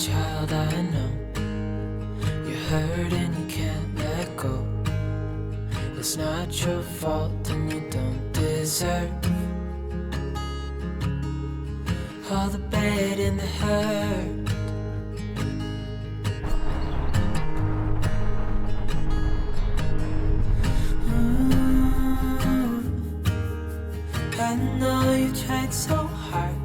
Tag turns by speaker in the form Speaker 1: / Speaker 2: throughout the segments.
Speaker 1: child, I know you're hurt and you can't let go. It's not your fault and you don't deserve all the bad and the hurt. I know you tried so hard.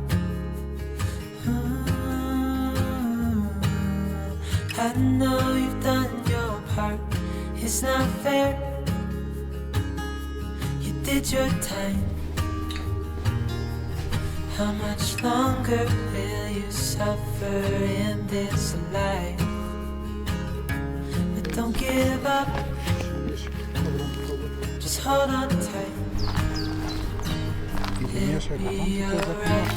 Speaker 1: I know you've done your part. It's not fair. You did your time. How much longer will you suffer in this life? But don't give up. Just hold on tight. It'll be alright.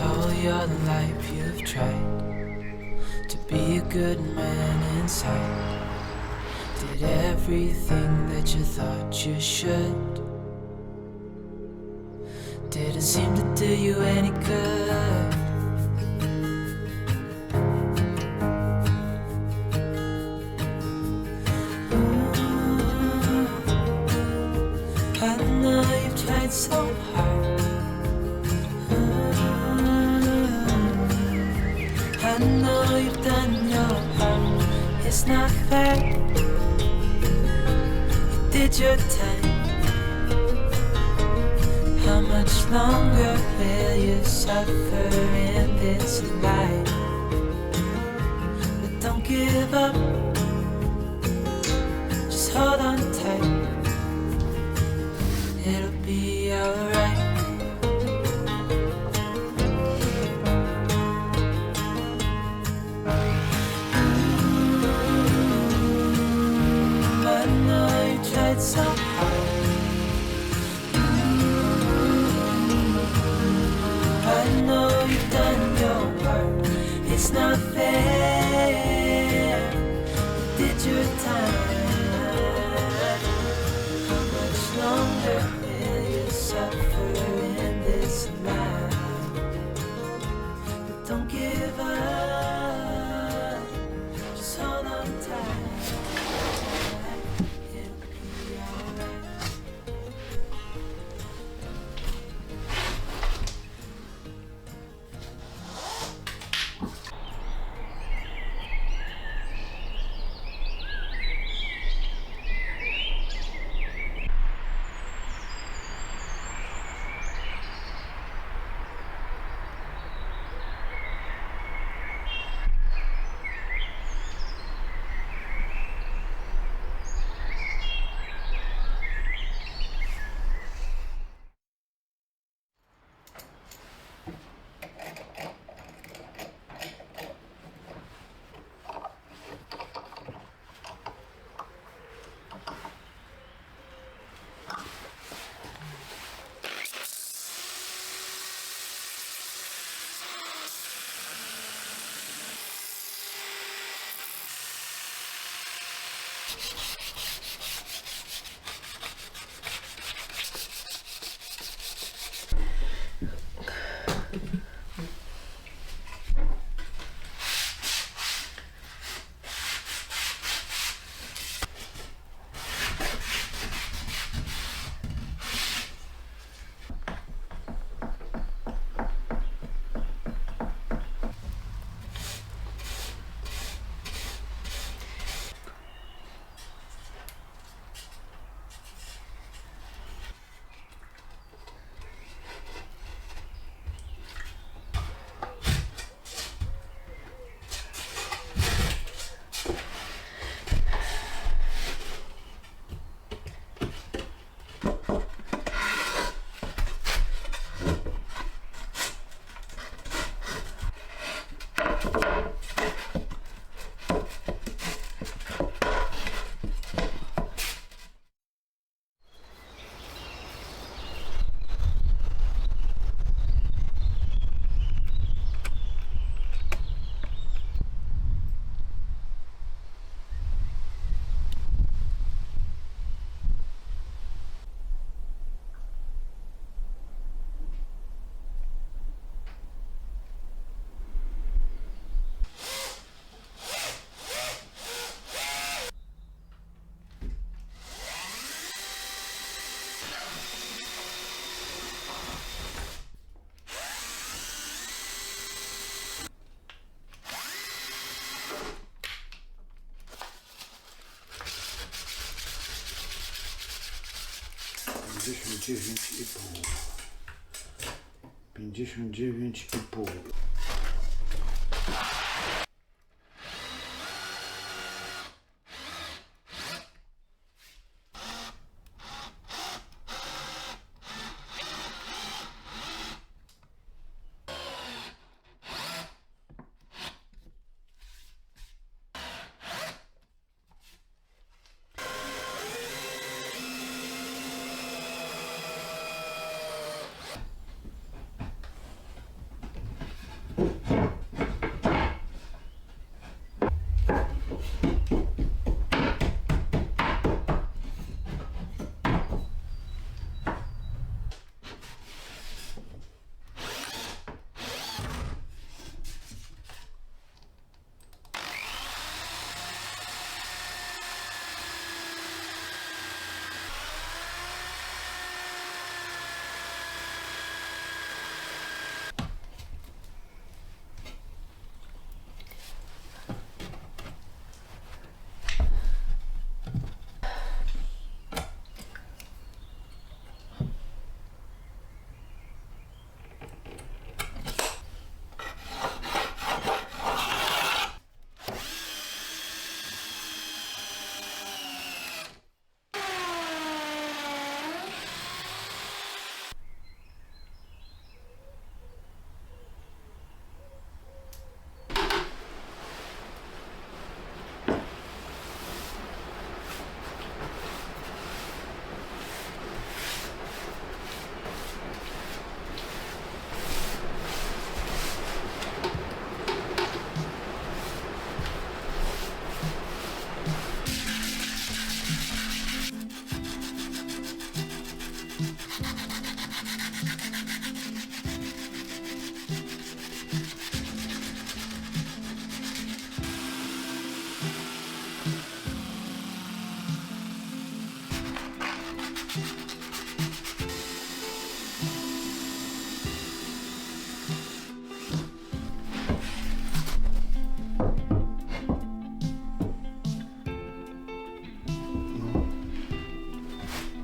Speaker 1: All your life you've tried to be a good man inside. Did everything that you thought you should. Didn't seem to do you any good. I know you've tried so hard. I know you've done your part. It's not fair. You did your time. How much longer will you suffer in this life? But don't give up. Just hold on tight. It'll be alright. I know you tried so hard. I know you've done your part. It's not fair. You did your time. How much longer will you suffer in this life? But don't give up. Just hold on tight. It'll be alright.
Speaker 2: 59,5. 59,5.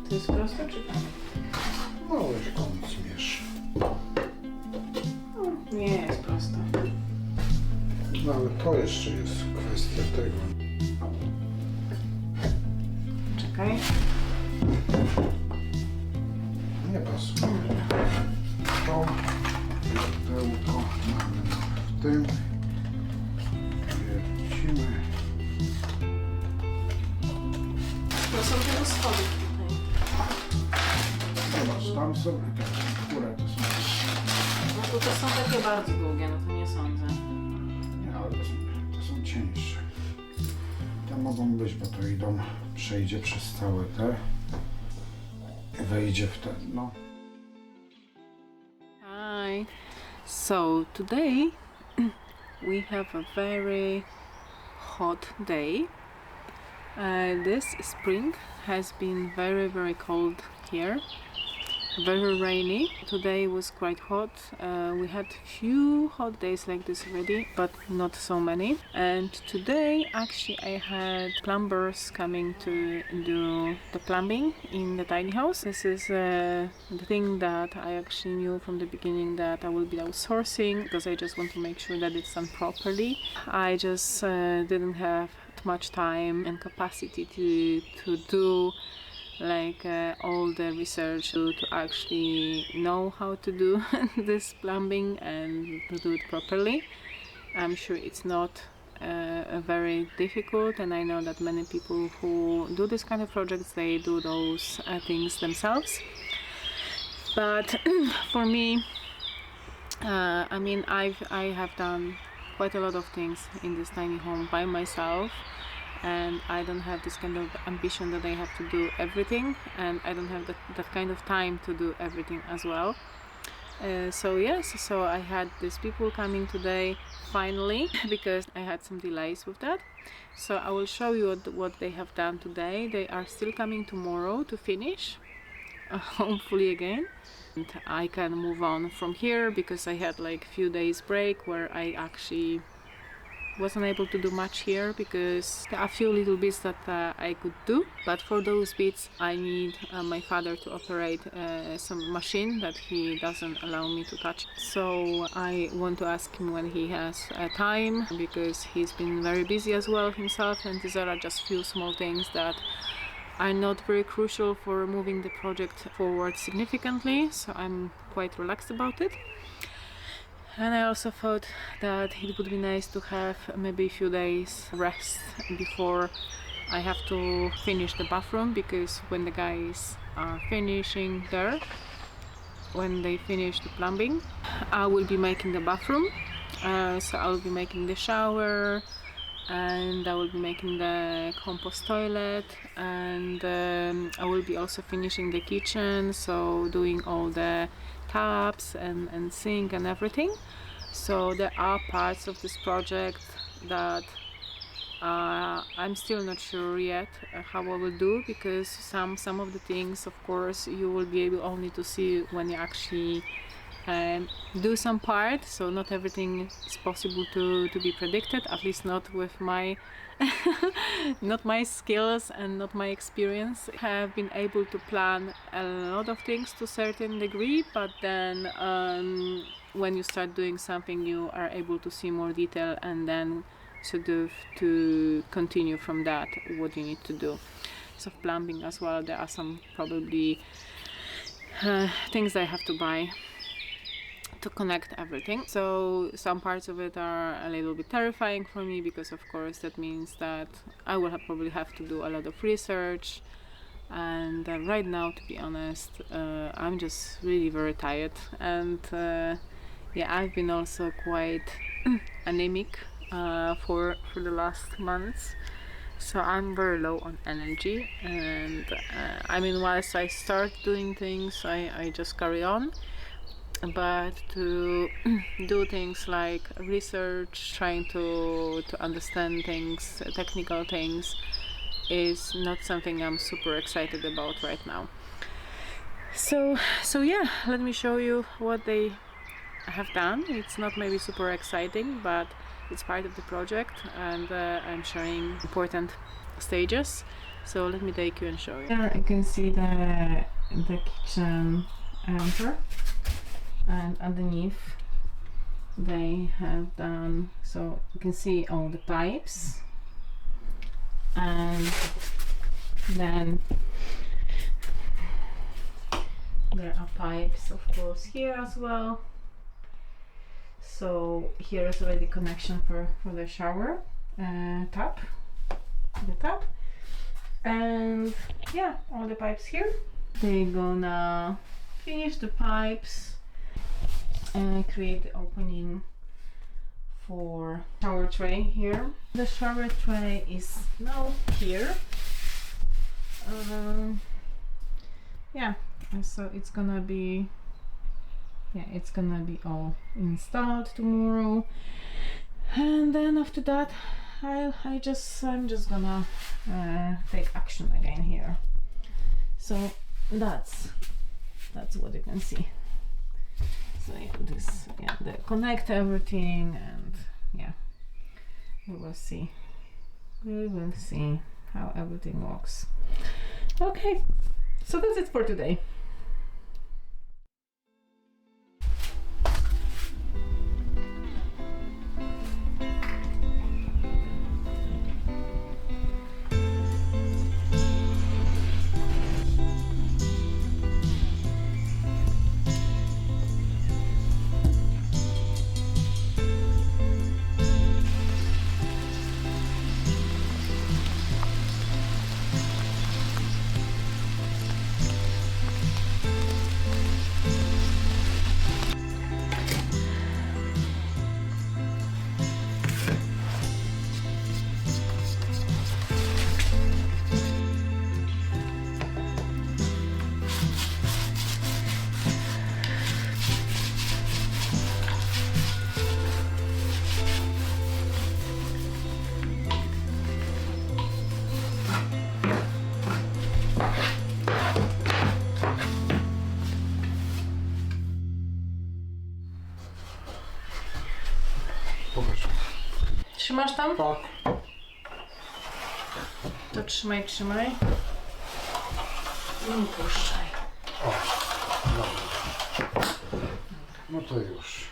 Speaker 3: To jest proste, czy tak?
Speaker 2: No, weź koniec zmierz.
Speaker 3: Nie jest proste.
Speaker 2: No, ale to jeszcze jest kwestia tego.
Speaker 3: Czekaj.
Speaker 2: Nie pasuje. To pudełko mamy w tym. Wiercimy.
Speaker 3: To są te schody tutaj.
Speaker 2: Zobacz, tam są które to są.
Speaker 3: No to są takie bardzo długie, no to nie sądzę.
Speaker 2: Nie, ale to są cieńsze. Te mogą być, bo to idą, przejdzie przez całe te. Wejdzie w ten, no.
Speaker 3: Hi. So today we have a very hot day. This spring has been very cold here. Very rainy. Today was quite hot. We had few hot days like this already, but not so many. And today actually I had plumbers coming to do the plumbing in the tiny house. This is the thing that I actually knew from the beginning that I will be outsourcing, because I just want to make sure that it's done properly. I just didn't have much time and capacity to do like all the research to actually know how to do this plumbing and to do it properly. I'm sure it's not very difficult, and I know that many people who do this kind of projects, they do those things themselves. But for me, I mean, I have done quite a lot of things in this tiny home by myself, and I don't have this kind of ambition that I have to do everything, and I don't have that kind of time to do everything as well. So yes, so I had these people coming today finally, because I had some delays with that. So I will show you what they have done today. They are still coming tomorrow to finish, hopefully again. And I can move on from here, because I had like a few days break where I actually wasn't able to do much here because there are a few little bits that I could do, but for those bits I need my father to operate some machine that he doesn't allow me to touch. So I want to ask him when he has time, because he's been very busy as well himself, and these are just few small things that are not very crucial for moving the project forward significantly, so I'm quite relaxed about it. And I also thought that it would be nice to have maybe a few days rest before I have to finish the bathroom, because when the guys are finishing there, when they finish the plumbing, I will be making the bathroom. So I will be making the shower, and I will be making the compost toilet, and I will be also finishing the kitchen, so doing all the taps and sink and everything. So there are parts of this project that I'm still not sure yet how I will do, because some of the things, of course, you will be able only to see when you actually do some part. So not everything is possible to be predicted, at least not with my not my skills and not my experience. I have been able to plan a lot of things to a certain degree, but then when you start doing something, you are able to see more detail, and then sort of to continue from that what you need to do. So plumbing as well, there are some probably things I have to buy to connect everything. So some parts of it are a little bit terrifying for me, because of course that means that I will probably have to do a lot of research, and right now, to be honest, I'm just really very tired, and yeah, I've been also quite anemic for the last months, so I'm very low on energy, and I mean, whilst I start doing things, I just carry on. But to do things like research, trying to understand things, technical things, is not something I'm super excited about right now. So yeah, let me show you what they have done. It's not maybe super exciting, but it's part of the project, and I'm sharing important stages. So let me take you and show you. Here you can see the kitchen enter, and underneath they have done, so you can see all the pipes, and then there are pipes of course here as well. So here is already connection for the shower tap, and yeah, all the pipes here. They're gonna finish the pipes and create the opening for shower tray here. The shower tray is now here. Yeah, so it's gonna be all installed tomorrow, and then after that I'm just gonna take action again here. So that's what you can see. So yeah, they connect everything, and yeah, we will see how everything works. Okay, so that's it for today. Trzymasz tam?
Speaker 2: Tak.
Speaker 3: To trzymaj. I puszczaj.
Speaker 2: O, dobra. No to już.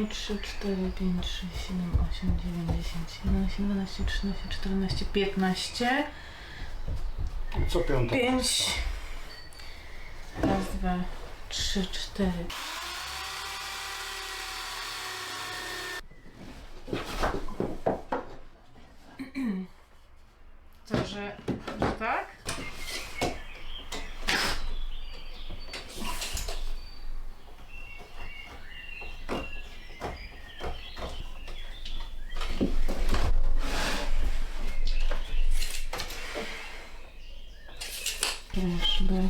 Speaker 3: Trzy, 4, 5, 6, 7, 8, 9, 10, 11, 12, 13, 14, 15.
Speaker 2: Co piąta?
Speaker 3: 5. Raz, 2, 3, 4. Co, że tak? Żeby...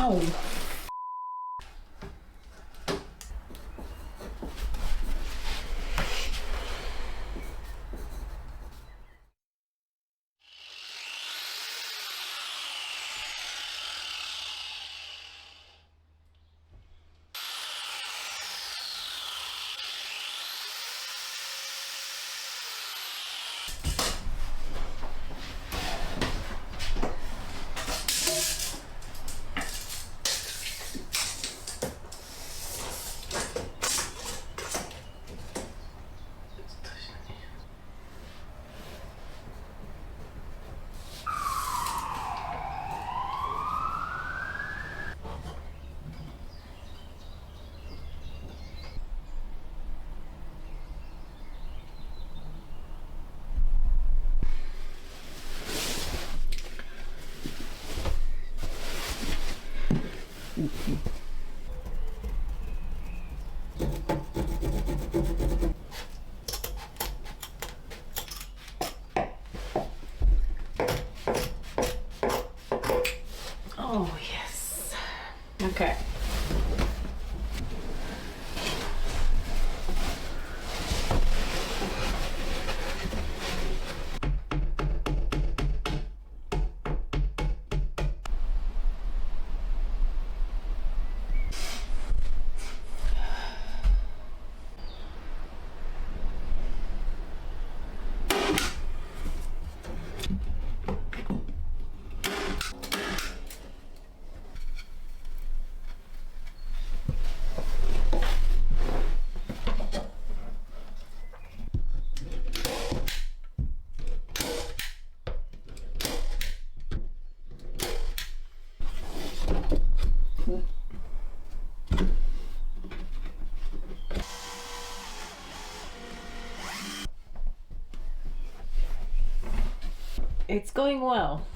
Speaker 3: Au! Oh, yes. Okay. It's going well.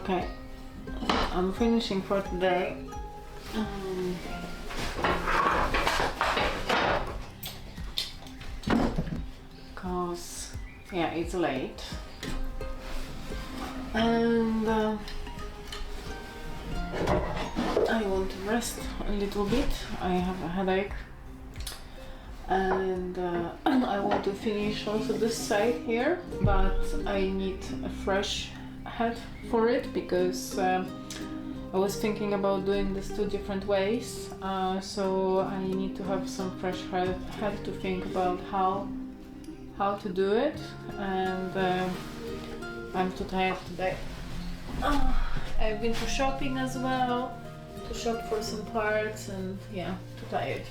Speaker 3: Okay, I'm finishing for today. Because yeah, it's late, and I want to rest a little bit. I have a headache, and I want to finish also this side here, but I need a fresh head for it because I was thinking about doing this 2 different ways, so I need to have some fresh head to think about how to do it, and I'm too tired today. I've been to shopping as well, to shop for some parts, and yeah, too tired.